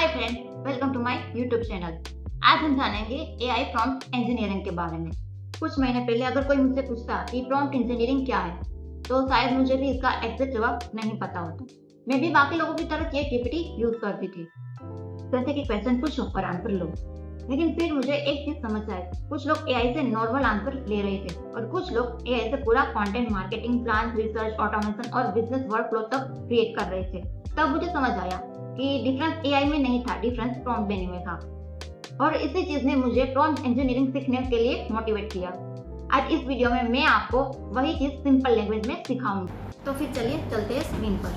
Hi friend, welcome to my YouTube channel. आज हम जानेंगे एआई प्रॉम्प्ट इंजीनियरिंग के बारे में। कुछ महीने पहले अगर कोई मुझसे पूछता कि प्रॉम्प्ट इंजीनियरिंग क्या है, तो शायद मुझे भी इसका एग्जैक्ट जवाब नहीं पता होता। मैं भी बाकी लोगों की तरह चैट जीपीटी यूज करती थी, जैसे कि क्वेश्चन पूछो और आंसर लो। लेकिन फिर मुझे एक चीज समझ आई, कुछ लोग एआई से नॉर्मल आंसर ले रहे थे और कुछ लोग एआई से पूरा content marketing plan, research, automation और बिजनेस वर्कफ्लो तक क्रिएट कर रहे थे। तब मुझे समझ आया कि डिफरेंस एआई में नहीं था, डिफरेंस प्रॉम्प्ट देने में था। और इसी चीज ने मुझे प्रॉम्प्ट इंजीनियरिंग सीखने के लिए मोटिवेट किया। आज इस वीडियो में मैं आपको वही चीज सिंपल लैंग्वेज में सिखाऊंगी। तो फिर चलिए चलते हैं स्क्रीन पर।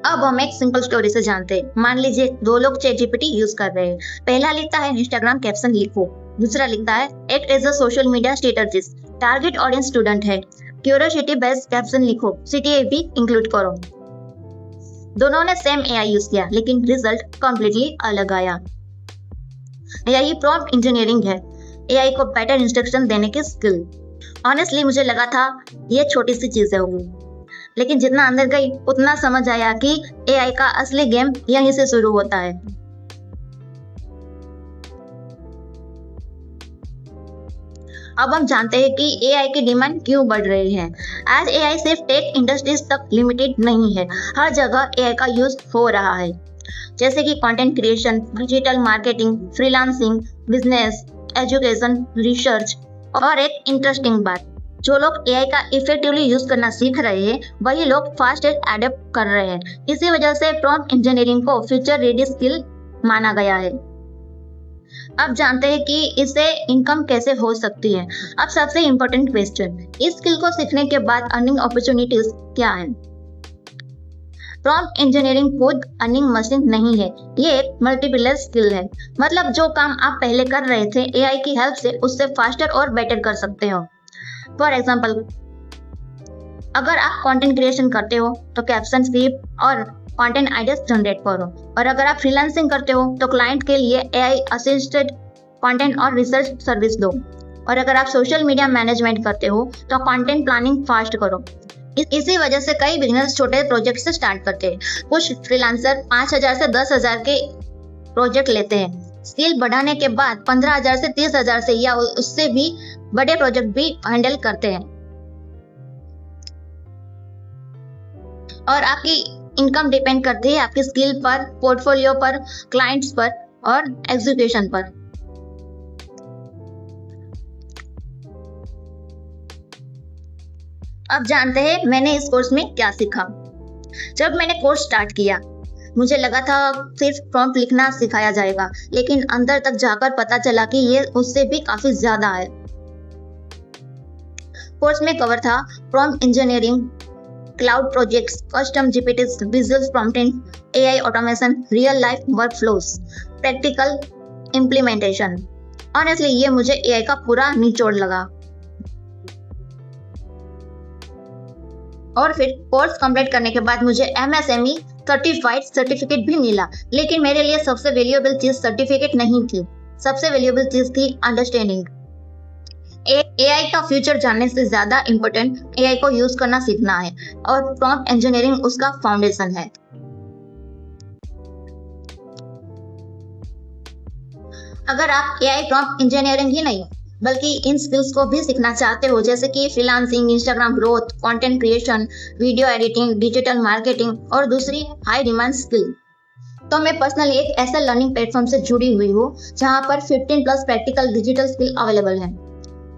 अब हम एक सिंपल स्टोरी से जानते हैं। मान लीजिए दो लोग चैट जीपीटी यूज कर रहे हैं। पहला लिखता है इंस्टाग्राम कैप्शन लिखो, दूसरा लिखता है act as a social media strategist, target audience student है, क्यूरियोसिटी बेस्ड कैप्शन लिखो, सीटीए भी इंक्लूड करो। दोनों ने सेम एआई यूज किया, लेकिन रिजल्ट कंप्लीटली अलग आया। यही प्रॉम्प्ट इंजीनियरिंग है, एआई को बेटर इंस्ट्रक्शन देने की स्किल। ऑनेस्टली मुझे लगा था ये छोटी सी चीजें होंगी, लेकिन जितना अंदर गई उतना समझ आया कि एआई का असली गेम यहीं से शुरू होता है। अब हम जानते हैं कि एआई की डिमांड क्यों बढ़ रही है। आज एआई सिर्फ टेक इंडस्ट्रीज तक लिमिटेड नहीं है, हर जगह एआई का यूज हो रहा है, जैसे कि content creation, digital marketing, freelancing, business, education, research. और एक इंटरेस्टिंग बात, जो लोग एआई का इफेक्टिवली यूज करना सीख रहे हैं, वही लोग फास्ट एडेप्ट कर रहे हैं। इसी वजह से प्रॉम्प्ट इंजीनियरिंग को फ्यूचर रेडी स्किल माना गया है। अब जानते हैं कि इससे इनकम कैसे हो सकती है। अब सबसे इम्पोर्टेंट क्वेश्चन, इस स्किल को सीखने के बाद अर्निंग अपॉर्चुनिटीज क्या है। प्रॉम्प्ट इंजीनियरिंग खुद अर्निंग मशीन नहीं है, ये एक मल्टीपिलर स्किल है। मतलब जो काम आप पहले कर रहे थे, एआई की हेल्प से उससे फास्टर और बेटर कर सकते हो। फॉर एग्जाम्पल, अगर आप कंटेंट क्रिएशन करते हो तो कैप्शन, स्क्रिप्ट और कंटेंट आइडियाज जनरेट करो। और अगर आप फ्रीलांसिंग करते हो तो क्लाइंट के लिए एआई असिस्टेड कंटेंट और रिसर्च सर्विस दो। और अगर आप सोशल मीडिया मैनेजमेंट करते हो तो कंटेंट प्लानिंग फास्ट करो। इसी वजह से कई बिजनेस छोटे प्रोजेक्ट से स्टार्ट करते हैं। कुछ फ्रीलांसर 5,000 से 10,000 के प्रोजेक्ट लेते हैं। स्किल बढ़ाने के बाद 15,000 से 30,000 से या उससे भी बड़े प्रोजेक्ट भी हैंडल करते हैं। और आपकी इनकम डिपेंड करती है आपकी स्किल पर, पोर्टफोलियो पर, क्लाइंट्स पर और एग्जीक्यूशन पर। अब जानते हैं मैंने इस कोर्स में क्या सीखा। जब मैंने कोर्स स्टार्ट किया, मुझे लगा था सिर्फ प्रॉम्प्ट लिखना सिखाया जाएगा, लेकिन अंदर तक जाकर पता चला कि ये उससे भी काफी ज्यादा है। कोर्स में कवर था prompt engineering, Claude projects, custom GPTs, visual prompting, AI automation, real life workflows, practical implementation. Honestly ये मुझे एआई का पूरा निचोड़ लगा। और फिर कोर्स कंप्लीट करने के बाद मुझे एमएसएमई सर्टिफाइड सर्टिफिकेट भी मिला। लेकिन मेरे लिए सबसे वैल्यूएबल चीज सर्टिफिकेट नहीं थी, सबसे वैल्यूएबल चीज थी अंडरस्टैंडिंग। एआई का फ्यूचर जानने से ज्यादा इम्पोर्टेंट एआई को यूज करना सीखना है, और प्रॉम्प्ट इंजीनियरिंग उसका फाउंडेशन है। अगर आप एआई प्रॉम्प्ट इंजीनियरिंग ही नहीं बल्कि इन स्किल्स को भी सीखना चाहते हो, जैसे कि freelancing, Instagram growth, content creation, video editing, digital marketing और दूसरी हाई डिमांड स्किल, तो मैं पर्सनली एक ऐसा लर्निंग प्लेटफॉर्म से जुड़ी हुई हूँ जहाँ पर 15+ प्रैक्टिकल डिजिटल स्किल अवेलेबल हैं।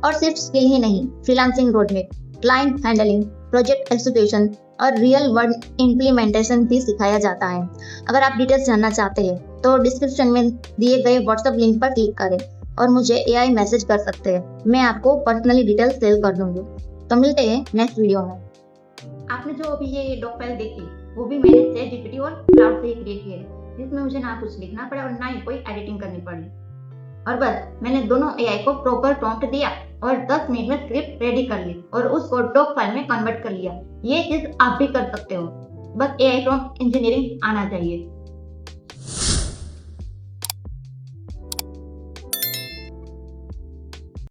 और सिर्फ स्किल ही नहीं, freelancing roadmap, client handling, project execution और रियल वर्ल्ड इम्प्लीमेंटेशन भी सिखाया जाता है। अगर आप डिटेल्स जानना चाहते हैं तो डिस्क्रिप्शन में दिए गए व्हाट्सएप लिंक पर क्लिक करें और मुझे एआई मैसेज कर सकते हैं। मैं आपको पर्सनली डिटेल्स शेयर कर दूंगी। तो मिलते हैं नेक्स्ट वीडियो में। आपने जो अभी ये डॉक फाइल देखी, वो भी मैंने चैट जीपीटी और क्लाउड से ही क्रिएट की है, जिसमें मुझे ना कुछ लिखना पड़ा और ना ही कोई एडिटिंग करनी पड़ी। और बस मैंने दोनों एआई को प्रॉपर प्रॉम्प्ट दिया और 10 मिनट में स्क्रिप्ट रेडी कर ली और उसको डॉक फाइल में कन्वर्ट कर लिया। ये चीज आप भी कर सकते हो, बस एआई प्रॉम्प्ट इंजीनियरिंग आना चाहिए।